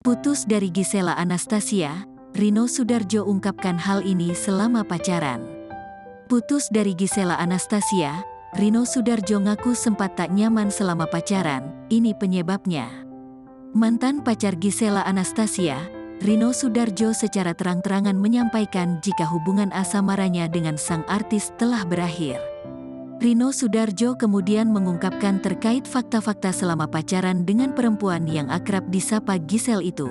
Putus dari Gisela Anastasia, Rino Soedarjo ungkapkan hal ini selama pacaran. Putus dari Gisela Anastasia, Rino Soedarjo ngaku sempat tak nyaman selama pacaran, ini penyebabnya. Mantan pacar Gisela Anastasia, Rino Soedarjo secara terang-terangan menyampaikan jika hubungan asmaranya dengan sang artis telah berakhir. Rino Soedarjo kemudian mengungkapkan terkait fakta-fakta selama pacaran dengan perempuan yang akrab disapa Gisel itu.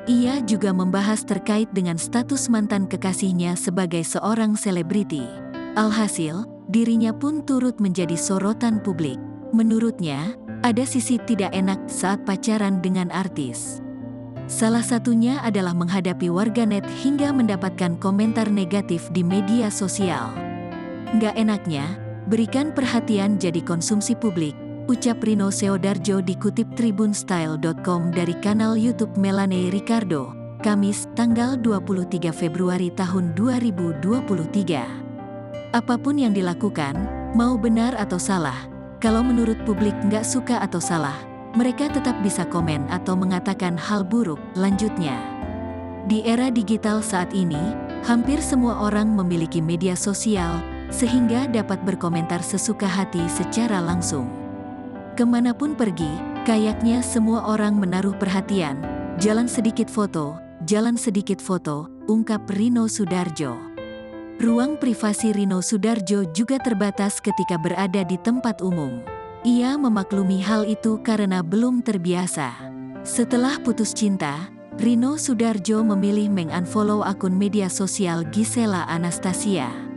Ia juga membahas terkait dengan status mantan kekasihnya sebagai seorang selebriti. Alhasil, dirinya pun turut menjadi sorotan publik. Menurutnya, ada sisi tidak enak saat pacaran dengan artis. Salah satunya adalah menghadapi warganet hingga mendapatkan komentar negatif di media sosial. Nggak enaknya, berikan perhatian jadi konsumsi publik, ucap Rino Soedarjo dikutip tribunstyle.com dari kanal YouTube Melanie Ricardo, Kamis, tanggal 23 Februari tahun 2023. Apapun yang dilakukan, mau benar atau salah, kalau menurut publik nggak suka atau salah, mereka tetap bisa komen atau mengatakan hal buruk, lanjutnya. Di era digital saat ini, hampir semua orang memiliki media sosial, sehingga dapat berkomentar sesuka hati secara langsung. Kemanapun pergi, kayaknya semua orang menaruh perhatian, jalan sedikit foto, ungkap Rino Soedarjo. Ruang privasi Rino Soedarjo juga terbatas ketika berada di tempat umum. Ia memaklumi hal itu karena belum terbiasa. Setelah putus cinta, Rino Soedarjo memilih mengunfollow akun media sosial Gisela Anastasia.